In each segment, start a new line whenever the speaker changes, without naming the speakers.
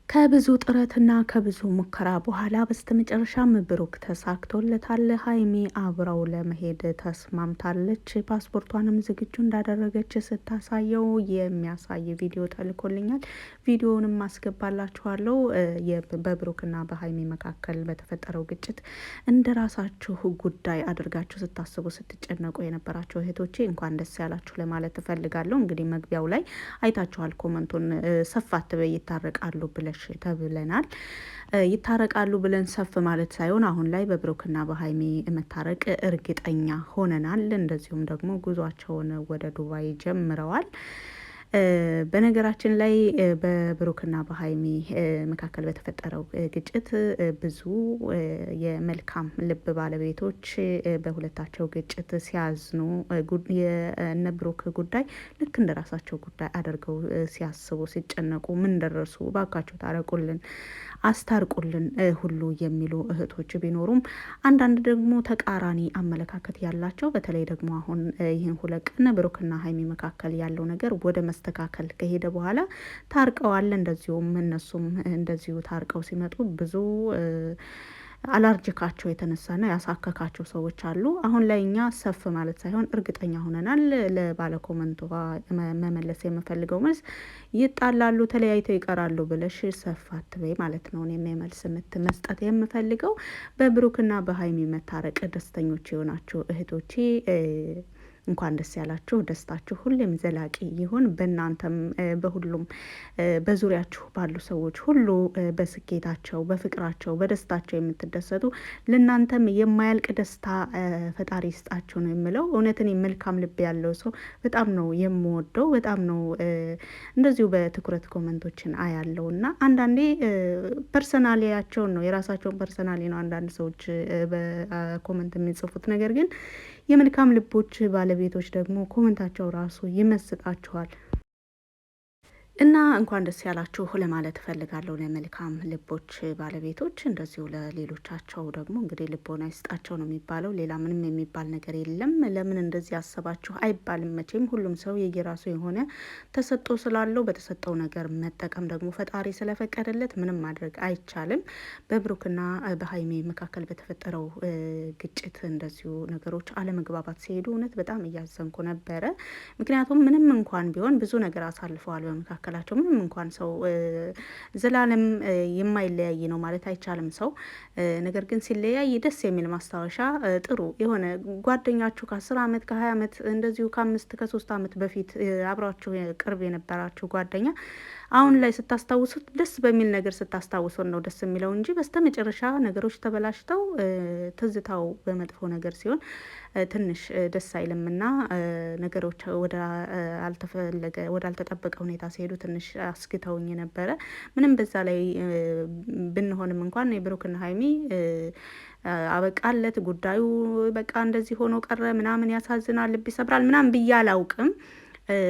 ከብዙ ጥረትና ከብዙ ሙከራ በኋላ በስተመጨረሻም ብሩክ ተሳክቶለታል። ሀይሚ አብረው ለመሄድ ተስማምታለች። ፓስፖርቷንም ዝግጁ እንዳደረገች ስታሳየው የሚያሳይ ቪዲዮ ተልኮልኛል። ቪዲዮውንም አስገባላችኋለሁ። በብሩክና በሀይሚ መካከል በተፈጠረው ግጭት እንደ ራሳችሁ ጉዳይ አድርጋችሁ ስታስቡ ስትጨነቁ የነበራችሁ እህቶቼ እንኳን ደስ ያላችሁ ለማለት እፈልጋለሁ። እንግዲህ መግቢያው ላይ አይታችኋል። ኮመንቱን ሰፋት በይ ይታረቃሉ ብለሽ ተብለናል። ይታረቃሉ ብለን ሰፍ ማለት ሳይሆን አሁን ላይ በብሩክና በሀይሚ መታረቅ እርግጠኛ ሆነናል። እንደዚሁም ደግሞ ጉዟቸውን ወደ ዱባይ ጀምረዋል። በነገራችን ላይ በብሩክና በሀይሚ መካከል በተፈጠረው ግጭት ብዙ የመልካም ልብ ባለቤቶች በሁለታቸው ግጭት ሲያዝኑ የእነ ብሩክ ጉዳይ ልክ እንደ ራሳቸው ጉዳይ አድርገው ሲያስቡ ሲጨነቁ ምን ደረሱ ባካቸው ታረቁልን አስታርቁልን ሁሉ የሚሉ እህቶች ቢኖሩም አንዳንድ ደግሞ ተቃራኒ አመለካከት ያላቸው በተለይ ደግሞ አሁን ይህን ሁለት ቀን ብሩክና ሀይሚ መካከል ያለው ነገር ወደ መስተካከል ከሄደ በኋላ ታርቀዋል። እንደዚሁም እነሱም እንደዚሁ ታርቀው ሲመጡ ብዙ አላርጅካቸው የተነሳና ያሳከካቸው ሰዎች አሉ። አሁን ላይ እኛ ሰፍ ማለት ሳይሆን እርግጠኛ ሆነናል። ለባለኮመንቱ መመለስ የምፈልገው መልስ ይጣላሉ፣ ተለያይተው ይቀራሉ ብለሽ ሰፍ አትበይ ማለት ነው። እኔም የመልስ ምት መስጠት የምፈልገው በብሩክና በሀይሚ መታረቅ ደስተኞች የሆናችሁ እህቶቼ እንኳን ደስ ያላችሁ። ደስታችሁ ሁሌም ዘላቂ ይሁን። በእናንተም በሁሉም በዙሪያችሁ ባሉ ሰዎች ሁሉ በስኬታቸው፣ በፍቅራቸው፣ በደስታቸው የምትደሰቱ ለእናንተም የማያልቅ ደስታ ፈጣሪ ይስጣችሁ ነው የምለው። እውነትን መልካም ልብ ያለው ሰው በጣም ነው የምወደው። በጣም ነው እንደዚሁ በትኩረት ኮመንቶችን አያለው እና አንዳንዴ ፐርሰናሊያቸውን ነው የራሳቸውን ፐርሰናሊ ነው አንዳንድ ሰዎች በኮመንት የሚጽፉት ነገር ግን የመልካም ልቦች ባለቤቶች ደግሞ ኮመንታቸው ራሱ ይመስጣችኋል። እና እንኳን ደስ ያላችሁ ለማለት እፈልጋለሁ ለመልካም ልቦች ባለቤቶች። እንደዚሁ ለሌሎቻቸው ደግሞ እንግዲህ ልቦና ይስጣቸው ነው የሚባለው። ሌላ ምንም የሚባል ነገር የለም። ለምን እንደዚህ ያሰባችሁ አይባልም። መቼም ሁሉም ሰው የየራሱ የሆነ ተሰጦ ስላለው በተሰጠው ነገር መጠቀም ደግሞ ፈጣሪ ስለፈቀደለት ምንም ማድረግ አይቻልም። በብሩክና በሀይሜ መካከል በተፈጠረው ግጭት እንደዚሁ ነገሮች አለመግባባት ሲሄዱ እውነት በጣም እያዘንኩ ነበረ። ምክንያቱም ምንም እንኳን ቢሆን ብዙ ነገር አሳልፈዋል በመካከል ላቸው ምንም እንኳን ሰው ዘላለም የማይለያይ ነው ማለት አይቻልም ሰው። ነገር ግን ሲለያይ ደስ የሚል ማስታወሻ ጥሩ የሆነ ጓደኛችሁ ከ10 ዓመት ከ20 ዓመት እንደዚሁ ከ5 ከ3 ዓመት በፊት አብራችሁ ቅርብ የነበራችሁ ጓደኛ አሁን ላይ ስታስታውሱት ደስ በሚል ነገር ስታስታውሱን ነው ደስ የሚለው እንጂ በስተመጨረሻ ነገሮች ተበላሽተው ትዝታው በመጥፎ ነገር ሲሆን ትንሽ ደስ አይልምና ነገሮች ወደ አልተጠበቀ ሁኔታ ሲሄዱ ትንሽ አስግተውኝ ነበረ። ምንም በዛ ላይ ብንሆንም እንኳን የብሩክና ሀይሚ አበቃለት ጉዳዩ በቃ እንደዚህ ሆኖ ቀረ ምናምን ያሳዝናል፣ ልብ ይሰብራል ምናምን ብዬ አላውቅም።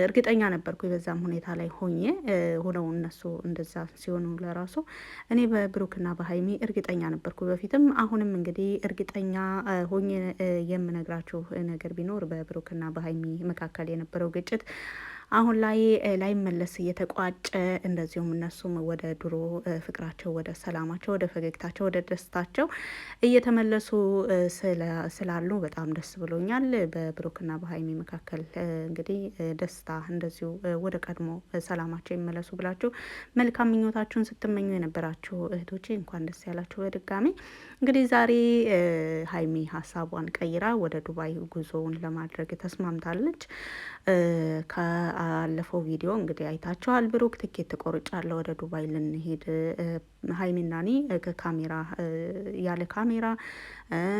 እርግጠኛ ነበርኩ በዛም ሁኔታ ላይ ሆነው እነሱ እንደዛ ሲሆኑ ለራሱ እኔ በብሩክና በሀይሚ እርግጠኛ ነበርኩ በፊትም አሁንም። እንግዲህ እርግጠኛ ሆኜ የምነግራችሁ ነገር ቢኖር በብሩክና በሀይሚ መካከል የነበረው ግጭት አሁን ላይ ላይመለስ እየተቋጨ እንደዚሁም እነሱም ወደ ድሮ ፍቅራቸው፣ ወደ ሰላማቸው፣ ወደ ፈገግታቸው፣ ወደ ደስታቸው እየተመለሱ ስላሉ በጣም ደስ ብሎኛል። በብሩክና በሀይሚ መካከል እንግዲህ ደስታ እንደዚሁ ወደ ቀድሞ ሰላማቸው ይመለሱ ብላችሁ መልካም ምኞታችሁን ስትመኙ የነበራችሁ እህቶቼ እንኳን ደስ ያላችሁ በድጋሚ። እንግዲህ ዛሬ ሀይሚ ሀሳቧን ቀይራ ወደ ዱባይ ጉዞውን ለማድረግ ተስማምታለች። ከአለፈው ቪዲዮ እንግዲህ አይታችኋል። ብሩክ ትኬት ተቆርጫለሁ ወደ ዱባይ ልንሄድ ሀይሚና እኔ ከካሜራ ያለ ካሜራ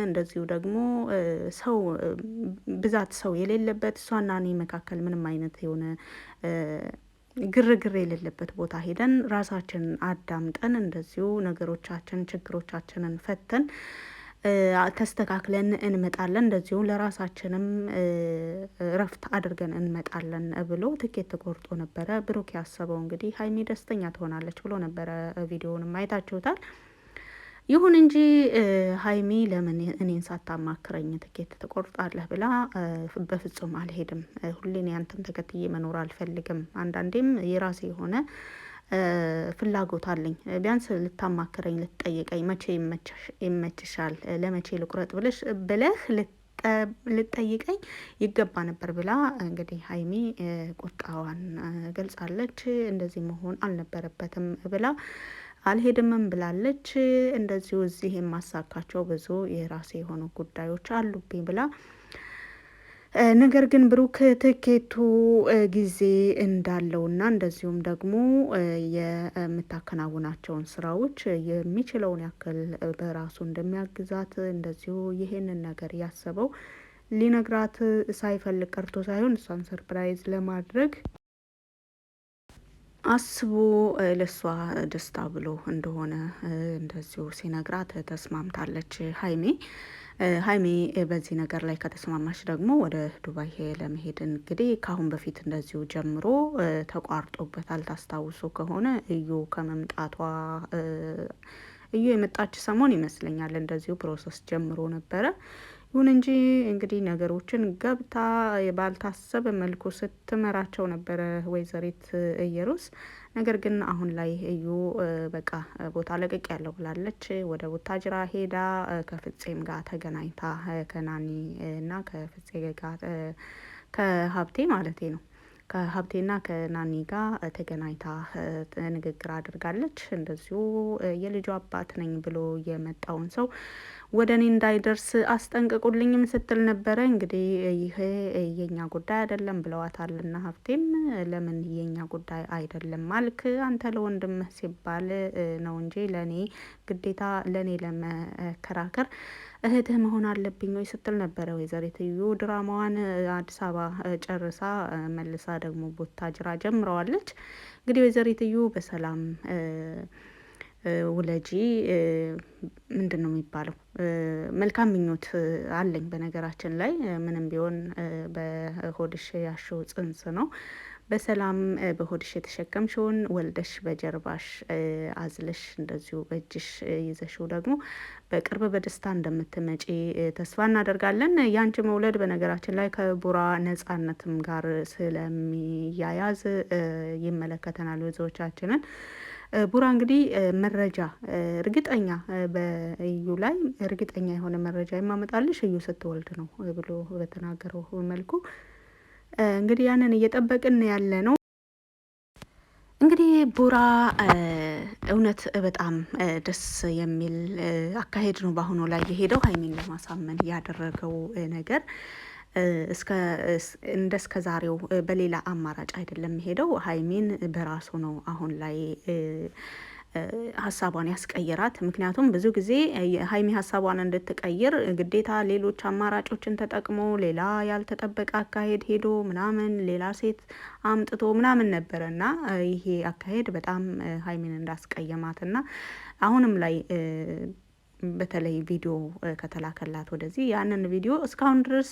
እንደዚሁ ደግሞ ሰው ብዛት ሰው የሌለበት እሷና እኔ መካከል ምንም አይነት የሆነ ግርግር የሌለበት ቦታ ሄደን ራሳችንን አዳምጠን እንደዚሁ ነገሮቻችን ችግሮቻችንን ፈተን ተስተካክለን እንመጣለን፣ እንደዚሁ ለራሳችንም ረፍት አድርገን እንመጣለን ብሎ ትኬት ተቆርጦ ነበረ። ብሩክ ያሰበው እንግዲህ ሀይሚ ደስተኛ ትሆናለች ብሎ ነበረ። ቪዲዮውንም አይታችሁታል። ይሁን እንጂ ሀይሚ ለምን እኔን ሳታማክረኝ ትኬት ትቆርጣለህ ብላ በፍጹም አልሄድም፣ ሁሌን ያንተን ተከትዬ መኖር አልፈልግም፣ አንዳንዴም የራሴ የሆነ ፍላጎት አለኝ። ቢያንስ ልታማክረኝ ልትጠይቀኝ መቼ ይመችሻል ለመቼ ልቁረጥ ብለህ ልጠይቀኝ ይገባ ነበር ብላ እንግዲህ ሀይሚ ቁጣዋን ገልጻለች። እንደዚህ መሆን አልነበረበትም ብላ አልሄድምም ብላለች። እንደዚሁ እዚህ የማሳካቸው ብዙ የራሴ የሆኑ ጉዳዮች አሉብኝ ብላ ነገር ግን ብሩክ ትኬቱ ጊዜ እንዳለውና እንደዚሁም ደግሞ የምታከናውናቸውን ስራዎች የሚችለውን ያክል በራሱ እንደሚያግዛት እንደዚሁ ይሄንን ነገር ያሰበው ሊነግራት ሳይፈልግ ቀርቶ ሳይሆን እሷን ሰርፕራይዝ ለማድረግ አስቦ ለሷ ደስታ ብሎ እንደሆነ እንደዚሁ ሲነግራት ተስማምታለች ሀይሜ በዚህ ነገር ላይ ከተስማማች ደግሞ ወደ ዱባይ ለመሄድ እንግዲህ ከአሁን በፊት እንደዚሁ ጀምሮ ተቋርጦበታል። ታስታውሱ ከሆነ እዩ ከመምጣቷ እዩ የመጣች ሰሞን ይመስለኛል እንደዚሁ ፕሮሰስ ጀምሮ ነበረ። ይሁን እንጂ እንግዲህ ነገሮችን ገብታ ባልታሰበ መልኩ ስትመራቸው ነበረ ወይዘሪት እየሩስ። ነገር ግን አሁን ላይ እዩ በቃ ቦታ ለቅቅ ያለው ብላለች። ወደ ቡታጅራ ሄዳ ከፍጼም ጋር ተገናኝታ ከናኒ እና ከፍጼ ጋር ከሀብቴ ማለቴ ነው ከሀብቴና ከናኒ ጋር ተገናኝታ ንግግር አድርጋለች። እንደዚሁ የልጁ አባት ነኝ ብሎ የመጣውን ሰው ወደ እኔ እንዳይደርስ አስጠንቅቁልኝም ስትል ነበረ። እንግዲህ ይሄ የኛ ጉዳይ አይደለም ብለዋታልና ሀብቴም ለምን የኛ ጉዳይ አይደለም ማልክ አንተ ለወንድምህ ሲባል ነው እንጂ ለእኔ ግዴታ ለእኔ ለመከራከር እህትህ መሆን አለብኝ ወይ ስትል ነበረ። ወይዘሪት እዩ ድራማዋን አዲስ አበባ ጨርሳ መልሳ ደግሞ ቡታጅራ ጀምረዋለች። እንግዲህ ወይዘሪት እዩ በሰላም ውለጂ ምንድን ነው የሚባለው? መልካም ምኞት አለኝ። በነገራችን ላይ ምንም ቢሆን በሆድሽ ያሽው ጽንስ ነው። በሰላም በሆድሽ የተሸከምሽውን ወልደሽ በጀርባሽ አዝለሽ እንደዚሁ በእጅሽ ይዘሽው ደግሞ በቅርብ በደስታ እንደምትመጪ ተስፋ እናደርጋለን። ያንቺ መውለድ በነገራችን ላይ ከቡራ ነጻነትም ጋር ስለሚያያዝ ይመለከተናል ብዙዎቻችንን። ቡራ እንግዲህ መረጃ እርግጠኛ በእዩ ላይ እርግጠኛ የሆነ መረጃ የማመጣልሽ እዩ ስትወልድ ነው ብሎ በተናገረው መልኩ እንግዲህ ያንን እየጠበቅን ያለ ነው። እንግዲህ ቡራ እውነት በጣም ደስ የሚል አካሄድ ነው በአሁኑ ላይ የሄደው። ሀይሚን ለማሳመን ያደረገው ነገር እንደ እስከ ዛሬው በሌላ አማራጭ አይደለም የሄደው። ሀይሚን በራሱ ነው አሁን ላይ ሀሳቧን ያስቀይራት። ምክንያቱም ብዙ ጊዜ ሀይሚ ሀሳቧን እንድትቀይር ግዴታ ሌሎች አማራጮችን ተጠቅሞ ሌላ ያልተጠበቀ አካሄድ ሄዶ ምናምን ሌላ ሴት አምጥቶ ምናምን ነበረ እና ይሄ አካሄድ በጣም ሀይሚን እንዳስቀየማት እና አሁንም ላይ በተለይ ቪዲዮ ከተላከላት ወደዚህ ያንን ቪዲዮ እስካሁን ድረስ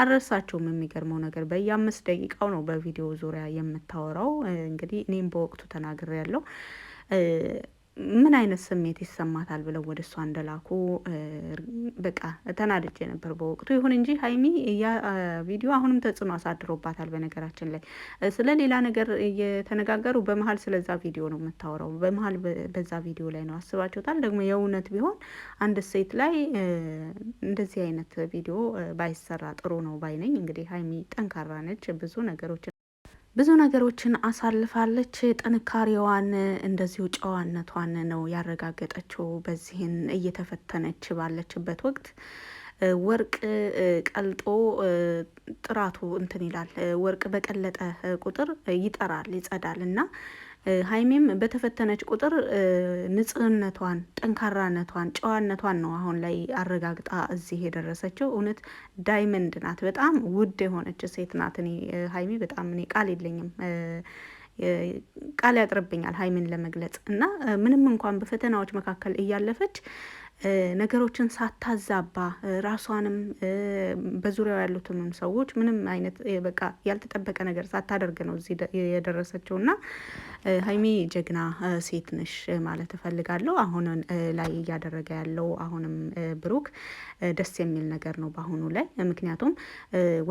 አልረሳቸውም። የሚገርመው ነገር በየ5 ደቂቃው ነው በቪዲዮ ዙሪያ የምታወራው። እንግዲህ እኔም በወቅቱ ተናግሬያለሁ። ምን አይነት ስሜት ይሰማታል ብለው ወደ እሷ እንደላኩ በቃ ተናድጄ ነበር በወቅቱ። ይሁን እንጂ ሀይሚ ያ ቪዲዮ አሁንም ተጽዕኖ አሳድሮባታል። በነገራችን ላይ ስለ ሌላ ነገር እየተነጋገሩ በመሀል ስለዛ ቪዲዮ ነው የምታወራው። በመሀል በዛ ቪዲዮ ላይ ነው። አስባችሁታል? ደግሞ የእውነት ቢሆን አንድ ሴት ላይ እንደዚህ አይነት ቪዲዮ ባይሰራ ጥሩ ነው ባይነኝ። እንግዲህ ሀይሚ ጠንካራ ነች። ብዙ ነገሮችን አሳልፋለች። ጥንካሬዋን እንደዚሁ ጨዋነቷን ነው ያረጋገጠችው። በዚህን እየተፈተነች ባለችበት ወቅት ወርቅ ቀልጦ ጥራቱ እንትን ይላል። ወርቅ በቀለጠ ቁጥር ይጠራል፣ ይጸዳል እና ሀይሜም በተፈተነች ቁጥር ንጽህነቷን፣ ጠንካራነቷን፣ ጨዋነቷን ነው አሁን ላይ አረጋግጣ እዚህ የደረሰችው። እውነት ዳይመንድ ናት። በጣም ውድ የሆነች ሴት ናት። እኔ ሀይሜ በጣም እኔ ቃል የለኝም፣ ቃል ያጥርብኛል ሀይሜን ለመግለጽ እና ምንም እንኳን በፈተናዎች መካከል እያለፈች ነገሮችን ሳታዛባ ራሷንም በዙሪያው ያሉትንም ሰዎች ምንም አይነት በቃ ያልተጠበቀ ነገር ሳታደርግ ነው እዚህ የደረሰችው እና ሀይሚ ጀግና ሴት ነሽ ማለት እፈልጋለሁ። አሁን ላይ እያደረገ ያለው አሁንም ብሩክ ደስ የሚል ነገር ነው በአሁኑ ላይ። ምክንያቱም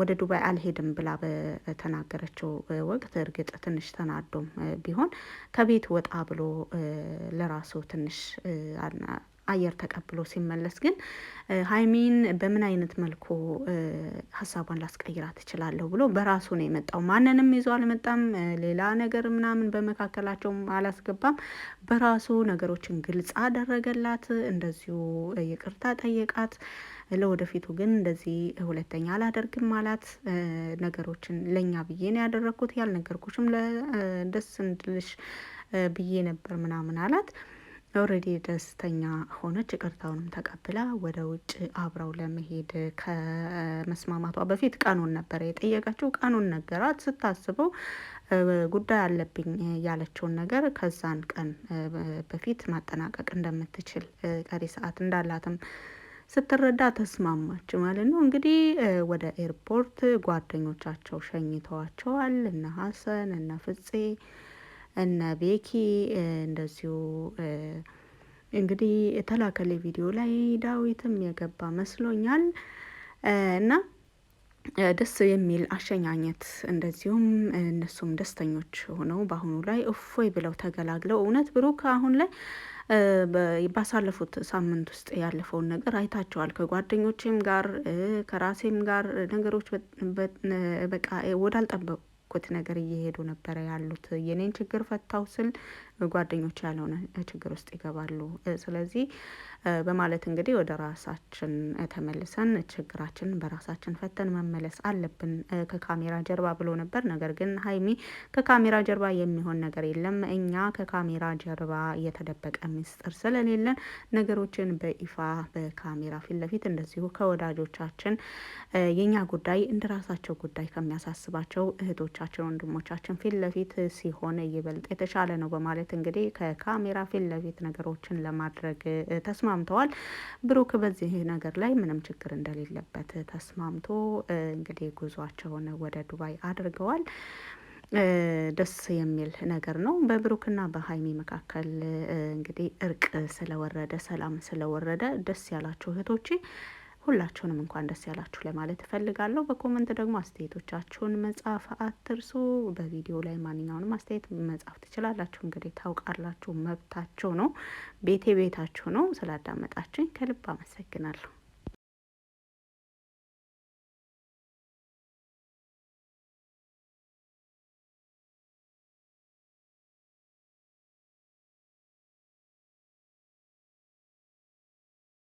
ወደ ዱባይ አልሄድም ብላ በተናገረችው ወቅት እርግጥ ትንሽ ተናዶም ቢሆን ከቤት ወጣ ብሎ ለራሱ ትንሽ አየር ተቀብሎ ሲመለስ ግን ሀይሚን በምን አይነት መልኩ ሀሳቧን ላስቀይራት እችላለሁ ብሎ በራሱ ነው የመጣው። ማንንም ይዞ አልመጣም። ሌላ ነገር ምናምን በመካከላቸውም አላስገባም። በራሱ ነገሮችን ግልጽ አደረገላት። እንደዚሁ ይቅርታ ጠየቃት። ለወደፊቱ ግን እንደዚህ ሁለተኛ አላደርግም አላት። ነገሮችን ለኛ ብዬ ነው ያደረኩት፣ ያልነገርኩሽም ለደስ እንድልሽ ብዬ ነበር ምናምን አላት። ኦልሬዲ ደስተኛ ሆነች። ይቅርታውንም ተቀብላ ወደ ውጭ አብረው ለመሄድ ከመስማማቷ በፊት ቀኑን ነበረ የጠየቀችው። ቀኑን ነገራት። ስታስበው ጉዳይ አለብኝ ያለችውን ነገር ከዛን ቀን በፊት ማጠናቀቅ እንደምትችል ቀሪ ሰዓት እንዳላትም ስትረዳ ተስማማች ማለት ነው። እንግዲህ ወደ ኤርፖርት ጓደኞቻቸው ሸኝተዋቸዋል። እነ ሀሰን፣ እነ ፍፄ፣ እነ ቤኪ እንደዚሁ እንግዲህ የተላከለ ቪዲዮ ላይ ዳዊትም የገባ መስሎኛል እና ደስ የሚል አሸኛኘት እንደዚሁም እነሱም ደስተኞች ሆነው በአሁኑ ላይ እፎይ ብለው ተገላግለው እውነት ብሩክ አሁን ላይ ባሳለፉት ሳምንት ውስጥ ያለፈውን ነገር አይታቸዋል። ከጓደኞቼም ጋር ከራሴም ጋር ነገሮች በቃ ወዳልጠበቅኩት ነገር እየሄዱ ነበረ ያሉት። የኔን ችግር ፈታው ስል ጓደኞች ያልሆነ ችግር ውስጥ ይገባሉ። ስለዚህ በማለት እንግዲህ ወደ ራሳችን ተመልሰን ችግራችን በራሳችን ፈተን መመለስ አለብን ከካሜራ ጀርባ ብሎ ነበር። ነገር ግን ሀይሚ ከካሜራ ጀርባ የሚሆን ነገር የለም፣ እኛ ከካሜራ ጀርባ የተደበቀ ምስጢር ስለሌለን ነገሮችን በይፋ በካሜራ ፊት ለፊት እንደዚሁ ከወዳጆቻችን የኛ ጉዳይ እንደ ራሳቸው ጉዳይ ከሚያሳስባቸው እህቶቻችን ወንድሞቻችን ፊት ለፊት ሲሆን ይበልጥ የተሻለ ነው በማለት እንግዲህ ከካሜራ ፊት ለፊት ነገሮችን ለማድረግ ተስማምተዋል። ብሩክ በዚህ ነገር ላይ ምንም ችግር እንደሌለበት ተስማምቶ እንግዲህ ጉዟቸውን ወደ ዱባይ አድርገዋል። ደስ የሚል ነገር ነው። በብሩክና በሀይሚ መካከል እንግዲህ እርቅ ስለወረደ ሰላም ስለወረደ ደስ ያላችሁ እህቶቼ ሁላችሁንም እንኳን ደስ ያላችሁ ለማለት እፈልጋለሁ። በኮመንት ደግሞ አስተያየቶቻችሁን መጻፍ አትርሱ። በቪዲዮ ላይ ማንኛውንም አስተያየት መጻፍ ትችላላችሁ። እንግዲህ ታውቃላችሁ፣ መብታችሁ ነው። ቤቴ ቤታችሁ ነው። ስላዳመጣችሁኝ ከልብ አመሰግናለሁ።